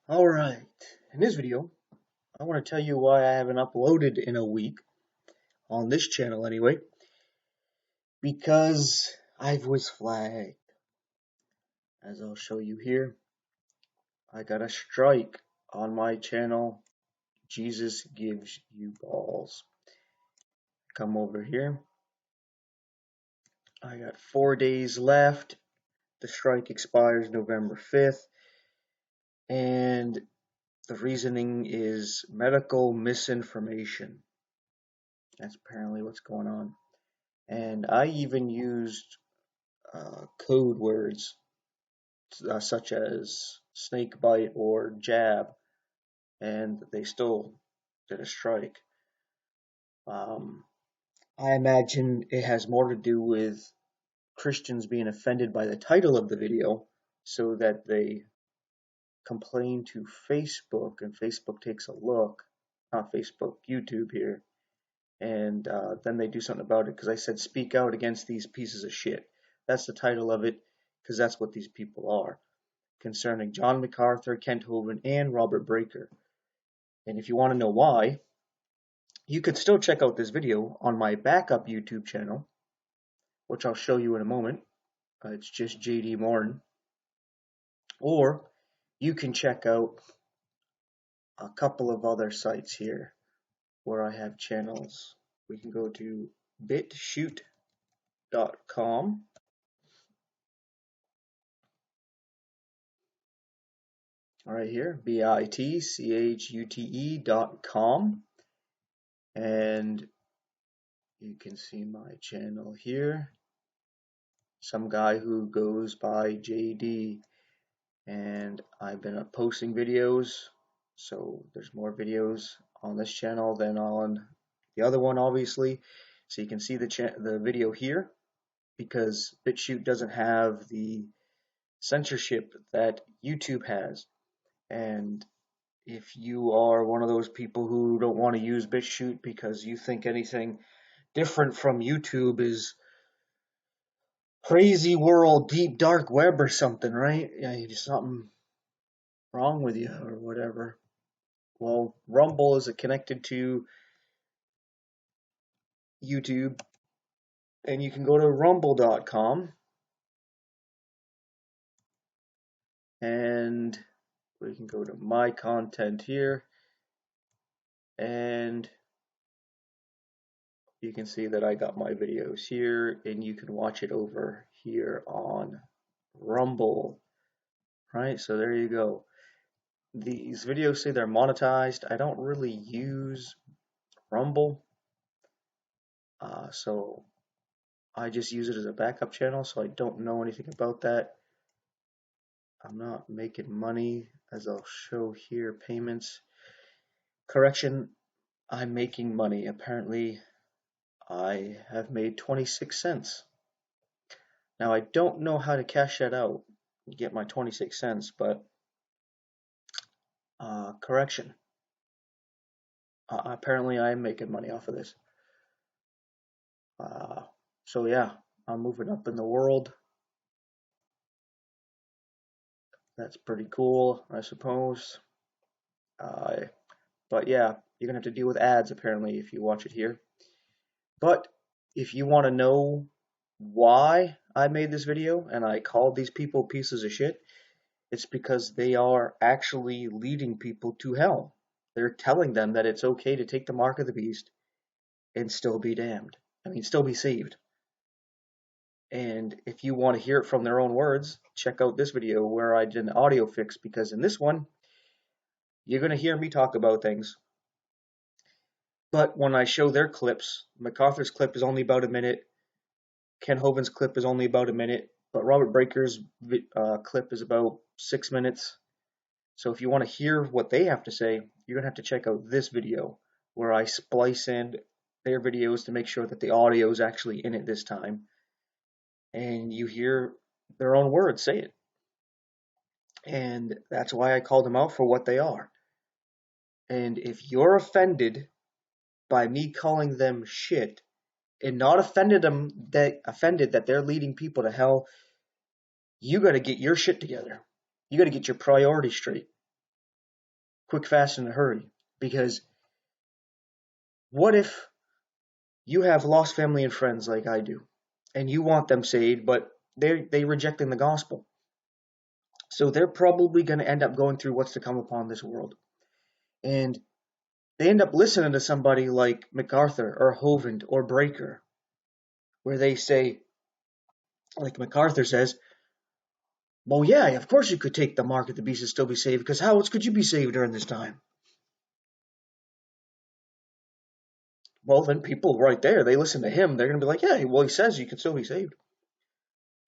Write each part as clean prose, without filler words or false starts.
Alright, in this video, I want to tell you why I haven't uploaded in a week, on this channel anyway, because I was flagged. As I'll show you here, I got a strike on my channel, Jesus Gives You Balls. Come over here, I got 4 days left, the strike expires November 5th, and the reasoning is medical misinformation. That's apparently what's going on. And I even used code words such as snake bite or jab, and they still did a strike. I imagine it has more to do with Christians being offended by the title of the video, so that they complain to Facebook, and Facebook takes a look, not Facebook, YouTube here, and then they do something about it, because I said speak out against these pieces of shit. That's the title of it, because that's what these people are, concerning John MacArthur, Kent Hovind, and Robert Breaker. And if you want to know why, you could still check out this video on my backup YouTube channel, which I'll show you in a moment. It's just JD Morton. Or you can check out a couple of other sites here where I have channels. We can go to bitshoot.com. Right here, bitchute.com, and you can see my channel here. Some guy who goes by JD, and I've been posting videos, so there's more videos on this channel than on the other one, obviously. So you can see the video here, because BitChute doesn't have the censorship that YouTube has. And if you are one of those people who don't want to use BitChute because you think anything different from YouTube is crazy world, deep dark web or something, right? Yeah, there's something wrong with you or whatever. Well, Rumble is connected to YouTube, and you can go to rumble.com, and we can go to my content here, and you can see that I got my videos here, and you can watch it over here on Rumble, right? So there you go. These videos say they're monetized. I don't really use Rumble, so I just use it as a backup channel, so I don't know anything about that. I'm not making money, as I'll show here. Payments. Correction, I'm making money. Apparently, I have made 26 cents. Now, I don't know how to cash that out, get my 26 cents, but correction. Apparently, I am making money off of this. So yeah, I'm moving up in the world. That's pretty cool, I suppose. But yeah, you're gonna have to deal with ads apparently if you watch it here. But if you want to know why I made this video and I called these people pieces of shit, it's because they are actually leading people to hell. They're telling them that it's okay to take the mark of the beast and still be damned. I mean, still be saved. And if you want to hear it from their own words, check out this video where I did an audio fix, because in this one, you're going to hear me talk about things. But when I show their clips, MacArthur's clip is only about a minute, Ken Hovind's clip is only about a minute, but Robert Breaker's clip is about 6 minutes. So if you want to hear what they have to say, you're going to have to check out this video where I splice in their videos to make sure that the audio is actually in it this time. And you hear their own words say it. And that's why I called them out for what they are. And if you're offended by me calling them shit, and not offended that they're leading people to hell, you got to get your shit together. You got to get your priorities straight. quick, fast, and in a hurry. Because what if you have lost family and friends like I do, and you want them saved, but they rejecting the gospel? So they're probably going to end up going through what's to come upon this world. And they end up listening to somebody like MacArthur or Hovind or Breaker, where they say, like MacArthur says, well, yeah, of course you could take the mark of the beast and still be saved, because how else could you be saved during this time? Well, then people right there, they listen to him, they're going to be like, yeah, well, he says you can still be saved.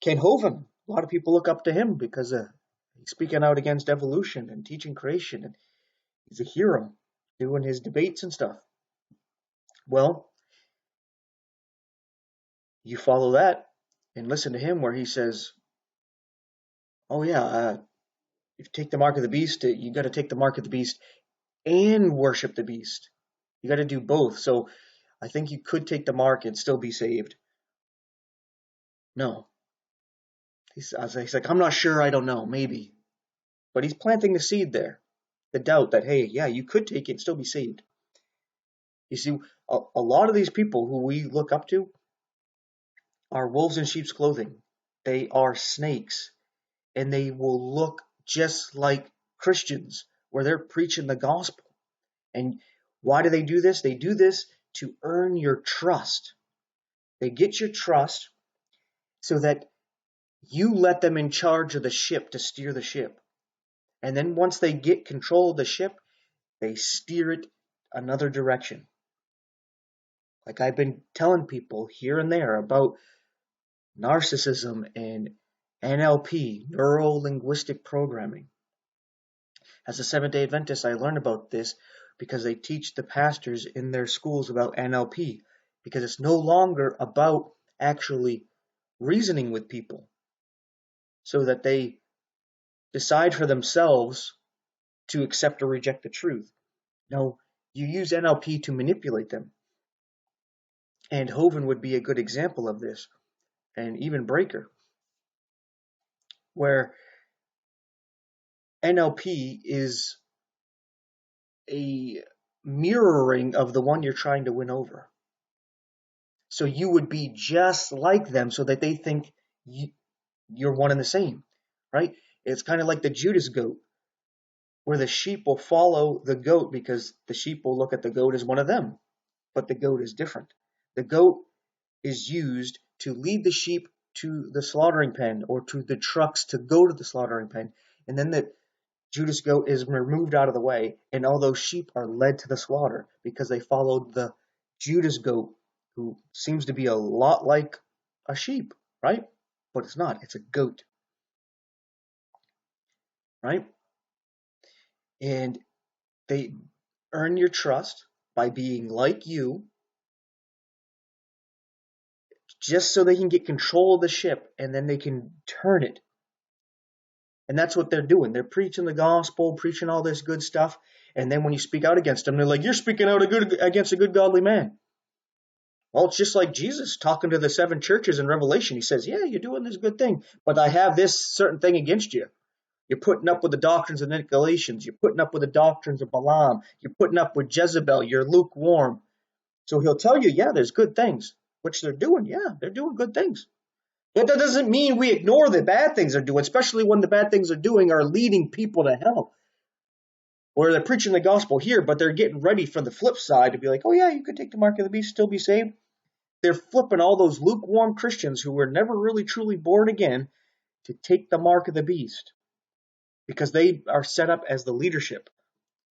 Ken Hovind, a lot of people look up to him because he's speaking out against evolution and teaching creation, and he's a hero doing his debates and stuff. Well, you follow that and listen to him where he says, oh yeah, if you take the mark of the beast, you got to take the mark of the beast and worship the beast. You got to do both. So I think you could take the mark and still be saved. No. He's like, I'm not sure, I don't know, maybe. But he's planting the seed there. The doubt that, hey, yeah, you could take it and still be saved. You see, a lot of these people who we look up to are wolves in sheep's clothing. They are snakes. And they will look just like Christians, where they're preaching the gospel. And why do they do this? They do this to earn your trust. They get your trust so that you let them in charge of the ship to steer the ship. And then once they get control of the ship, they steer it another direction. Like I've been telling people here and there about narcissism and NLP, neuro-linguistic programming. As a Seventh-day Adventist, I learned about this because they teach the pastors in their schools about NLP, because it's no longer about actually reasoning with people so that they decide for themselves to accept or reject the truth. No, you use NLP to manipulate them. And Hovind would be a good example of this, and even Breaker, where NLP is a mirroring of the one you're trying to win over. So you would be just like them so that they think you're one and the same, right? It's kind of like the Judas goat, where the sheep will follow the goat because the sheep will look at the goat as one of them, but the goat is different. The goat is used to lead the sheep to the slaughtering pen or to the trucks to go to the slaughtering pen, and then the Judas goat is removed out of the way, and all those sheep are led to the slaughter because they followed the Judas goat, who seems to be a lot like a sheep, right? But it's not. It's a goat, right? And they earn your trust by being like you, just so they can get control of the ship, and then they can turn it. And that's what they're doing. They're preaching the gospel, preaching all this good stuff, and then when you speak out against them, they're like, you're speaking out against a good godly man. Well, it's just like Jesus talking to the 7 churches in Revelation. He says, yeah, you're doing this good thing, but I have this certain thing against you. You're putting up with the doctrines of the Nicolaitans. You're putting up with the doctrines of Balaam. You're putting up with Jezebel. You're lukewarm. So he'll tell you, yeah, there's good things, which they're doing. Yeah, they're doing good things. But that doesn't mean we ignore the bad things they're doing, especially when the bad things they're doing are leading people to hell. Or they're preaching the gospel here, but they're getting ready for the flip side to be like, oh yeah, you could take the mark of the beast, still be saved. They're flipping all those lukewarm Christians who were never really truly born again to take the mark of the beast, because they are set up as the leadership,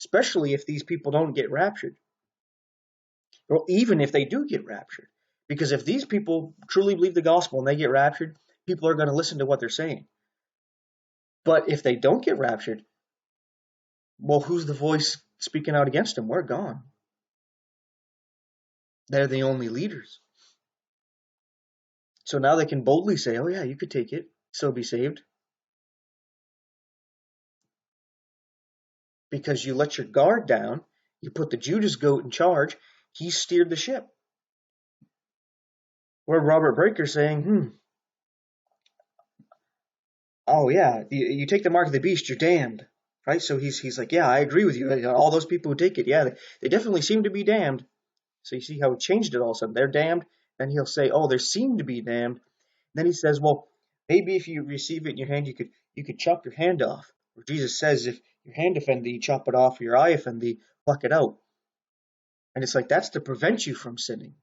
especially if these people don't get raptured. Or even if they do get raptured. Because if these people truly believe the gospel and they get raptured, people are going to listen to what they're saying. But if they don't get raptured, well, who's the voice speaking out against them? We're gone. They're the only leaders. So now they can boldly say, oh yeah, you could take it, still be saved. Because you let your guard down, you put the Judas goat in charge, he steered the ship. Where Robert Breaker's saying, oh yeah, you take the mark of the beast, you're damned, right? So he's like, yeah, I agree with you. All those people who take it, yeah, they definitely seem to be damned. So you see how he changed it all of a sudden. They're damned. Then he'll say, oh, they seem to be damned. Then he says, well, maybe if you receive it in your hand, you could chop your hand off. Or Jesus says, if your hand offend thee, chop it off. Or your eye offend thee, pluck it out. And it's like, that's to prevent you from sinning.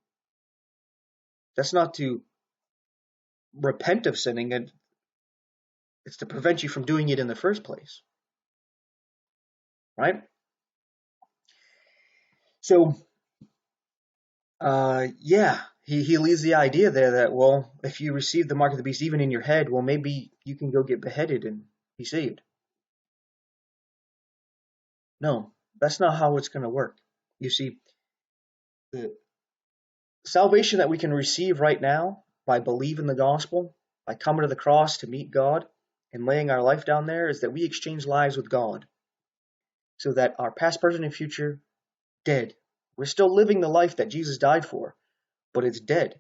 That's not to repent of sinning, and it's to prevent you from doing it in the first place, right? So, yeah, he leaves the idea there that, well, if you receive the mark of the beast even in your head, well, maybe you can go get beheaded and be saved. No, that's not how it's going to work. You see, the salvation that we can receive right now by believing the gospel, by coming to the cross to meet God and laying our life down there, is that we exchange lives with God so that our past, present, and future dead. We're still living the life that Jesus died for, but it's dead.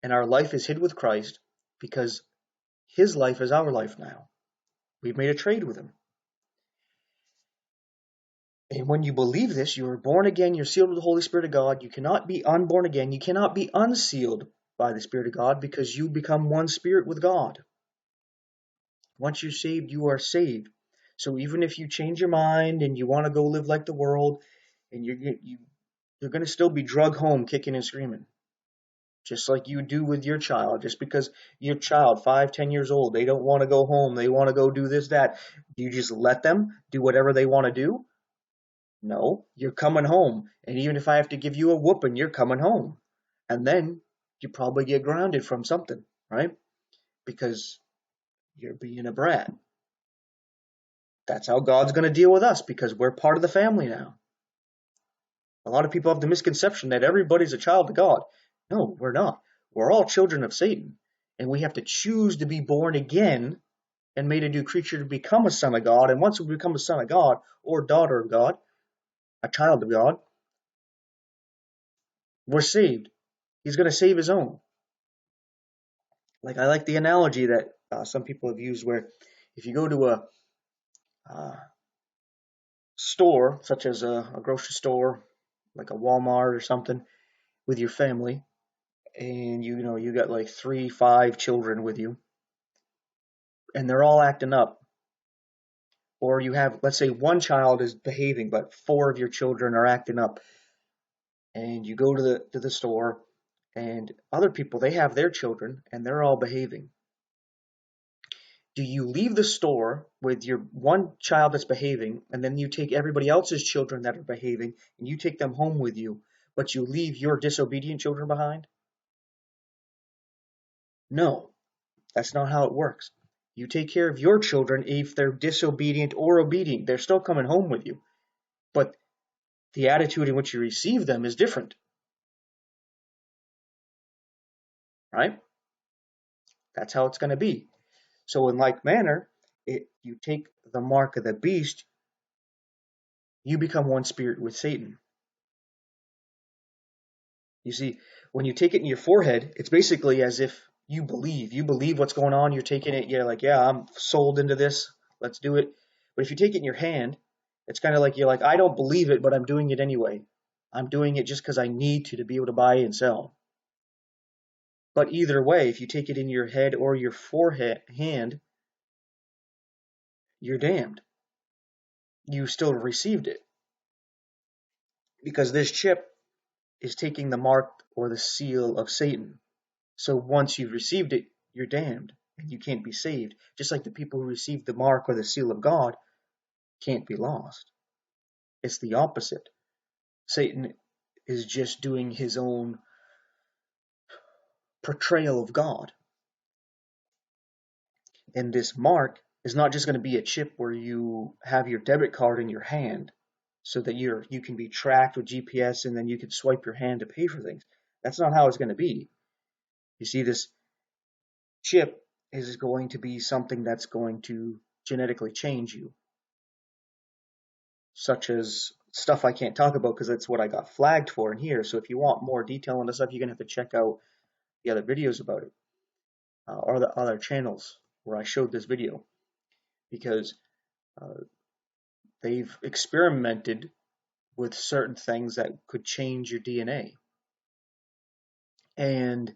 And our life is hid with Christ because his life is our life now. We've made a trade with him. And when you believe this, you are born again, you're sealed with the Holy Spirit of God. You cannot be unborn again. You cannot be unsealed by the Spirit of God because you become one spirit with God. Once you're saved, you are saved. So even if you change your mind and you want to go live like the world, and you're going to still be drug home kicking and screaming, just like you do with your child. Just because your child, 5, 10 years old, they don't want to go home, they want to go do this, that, do you just let them do whatever they want to do? No, you're coming home. And even if I have to give you a whooping, you're coming home. And then you probably get grounded from something, right? Because you're being a brat. That's how God's going to deal with us because we're part of the family now. A lot of people have the misconception that everybody's a child of God. No, we're not. We're all children of Satan. And we have to choose to be born again and made a new creature to become a son of God. And once we become a son of God or daughter of God, a child of God, we're saved. He's going to save his own. Like I like the analogy that some people have used where if you go to a store, such as a grocery store, like a Walmart or something, with your family, and you got like 3, 5 children with you, and they're all acting up, or you have, let's say, one child is behaving, but 4 of your children are acting up, and you go to the store, and other people, they have their children, and they're all behaving. Do you leave the store with your one child that's behaving, and then you take everybody else's children that are behaving, and you take them home with you, but you leave your disobedient children behind? No, that's not how it works. You take care of your children if they're disobedient or obedient. They're still coming home with you. But the attitude in which you receive them is different. Right? That's how it's going to be. So in like manner, you take the mark of the beast, you become one spirit with Satan. You see, when you take it in your forehead, it's basically as if you believe. You believe what's going on. You're taking it. You're like, yeah, I'm sold into this. Let's do it. But if you take it in your hand, it's kind of like you're like, I don't believe it, but I'm doing it anyway. I'm doing it just because I need to be able to buy and sell. But either way, if you take it in your head or your forehead hand, you're damned. You still received it. Because this chip is taking the mark or the seal of Satan. So once you've received it, you're damned and you can't be saved. Just like the people who receive the mark or the seal of God can't be lost. It's the opposite. Satan is just doing his own portrayal of God. And this mark is not just going to be a chip where you have your debit card in your hand so that you can be tracked with GPS and then you can swipe your hand to pay for things. That's not how it's going to be. You see, this chip is going to be something that's going to genetically change you, such as stuff I can't talk about because that's what I got flagged for in here. So if you want more detail on this stuff, you're going to have to check out the other videos about it, or the other channels where I showed this video, because they've experimented with certain things that could change your DNA. And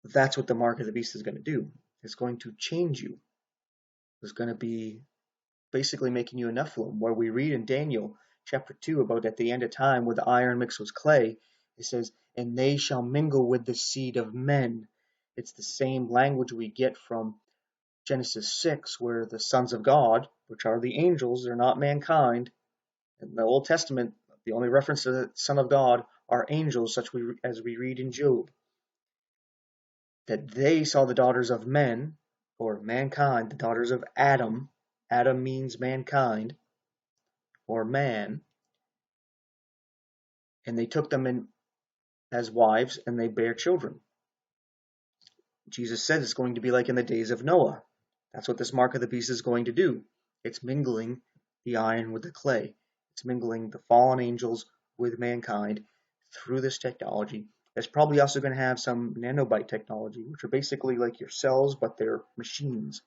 that's what the mark of the beast is going to do. It's going to change you. It's going to be basically making you a Nephilim, where we read in Daniel chapter 2 about at the end of time where the iron mixed with clay. It says, and they shall mingle with the seed of men. It's the same language we get from Genesis 6, where the sons of God, which are the angels, they're not mankind. In the Old Testament, the only reference to the Son of God are angels, such as we read in Job. That they saw the daughters of men, or mankind, the daughters of Adam. Adam means mankind, or man. And they took them in as wives, and they bare children. Jesus said it's going to be like in the days of Noah. That's what this mark of the beast is going to do. It's mingling the iron with the clay. It's mingling the fallen angels with mankind through this technology. It's probably also going to have some nanobite technology, which are basically like your cells, but they're machines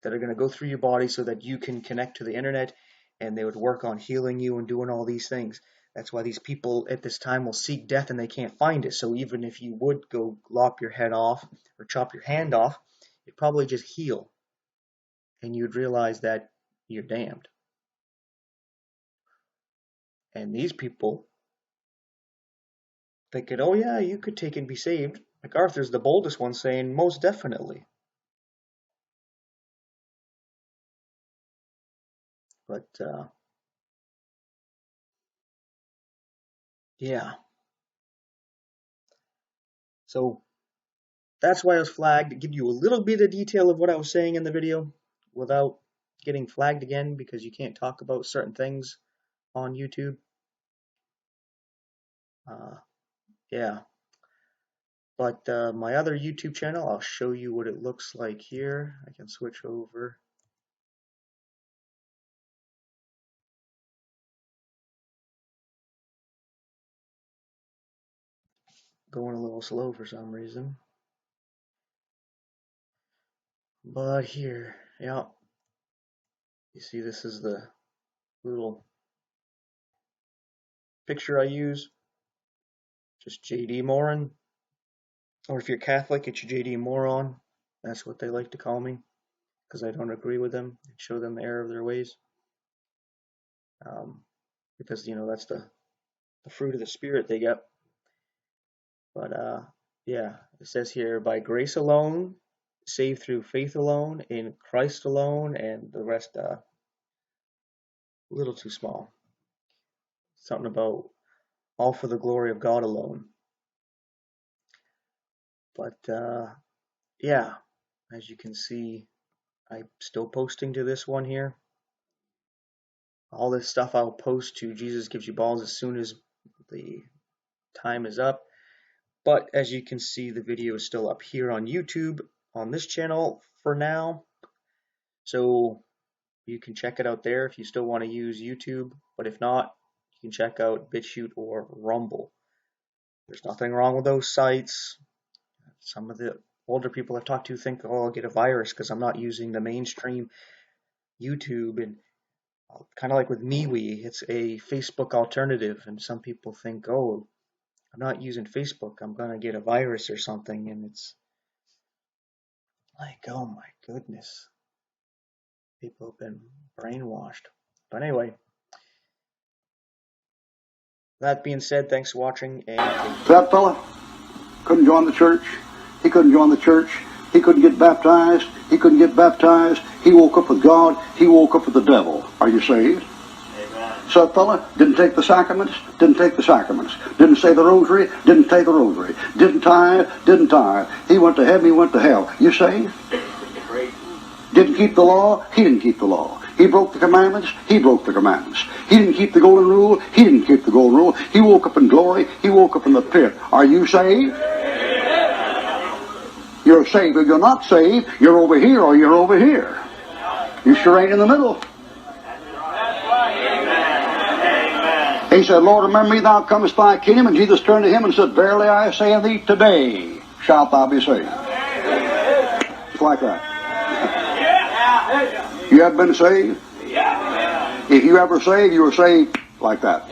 that are going to go through your body so that you can connect to the internet, and they would work on healing you and doing all these things. That's why these people at this time will seek death and they can't find it. So even if you would go lop your head off or chop your hand off, it'd probably just heal. And you'd realize that you're damned. And these people thinking, oh yeah, you could take and be saved. MacArthur's the boldest one saying, most definitely. But, yeah. So, that's why I was flagged, to give you a little bit of detail of what I was saying in the video without getting flagged again, because you can't talk about certain things on YouTube. Yeah. But my other YouTube channel, I'll show you what it looks like here. I can switch over. Going a little slow for some reason. But here, yeah. You see, this is the little picture I use. Just JD Moran. Or if you're Catholic, it's your JD Moron. That's what they like to call me, because I don't agree with them and show them the error of their ways. Because, you know, that's the fruit of the Spirit they get. But, yeah, it says here, by grace alone, saved through faith alone, in Christ alone, and the rest, a little too small. Something about all for the glory of God alone. But, yeah, as you can see, I'm still posting to this one here. All this stuff I'll post to Jesus Gives You Balls as soon as the time is up. But as you can see, the video is still up here on YouTube on this channel for now. So you can check it out there if you still want to use YouTube. But if not, you can check out BitChute or Rumble. There's nothing wrong with those sites. Some of the older people I've talked to think, oh, I'll get a virus because I'm not using the mainstream YouTube. And kind of like with MeWe, it's a Facebook alternative. And some people think, oh, I'm not using Facebook, I'm going to get a virus or something. And it's like, oh my goodness. People have been brainwashed. But anyway, that being said, thanks for watching. And that fella couldn't join the church. He couldn't join the church. He couldn't get baptized. He couldn't get baptized. He woke up with God. He woke up with the devil. Are you saved? Amen. So that fella didn't take the sacraments. Didn't take the sacraments. Didn't say the rosary. Didn't say the rosary. Didn't tithe. Didn't tithe. He went to heaven. He went to hell. You saved? Didn't keep the law. He didn't keep the law. He broke the commandments. He broke the commandments. He didn't keep the golden rule. He didn't keep the golden rule. He woke up in glory. He woke up in the pit. Are you saved? You're saved. If you're not saved, you're over here or you're over here. You sure ain't in the middle. He said, Lord, remember me, thou comest thy kingdom. And Jesus turned to him and said, verily I say unto thee, today shalt thou be saved. Just like that. You have been saved? If you ever saved, you were saved like that.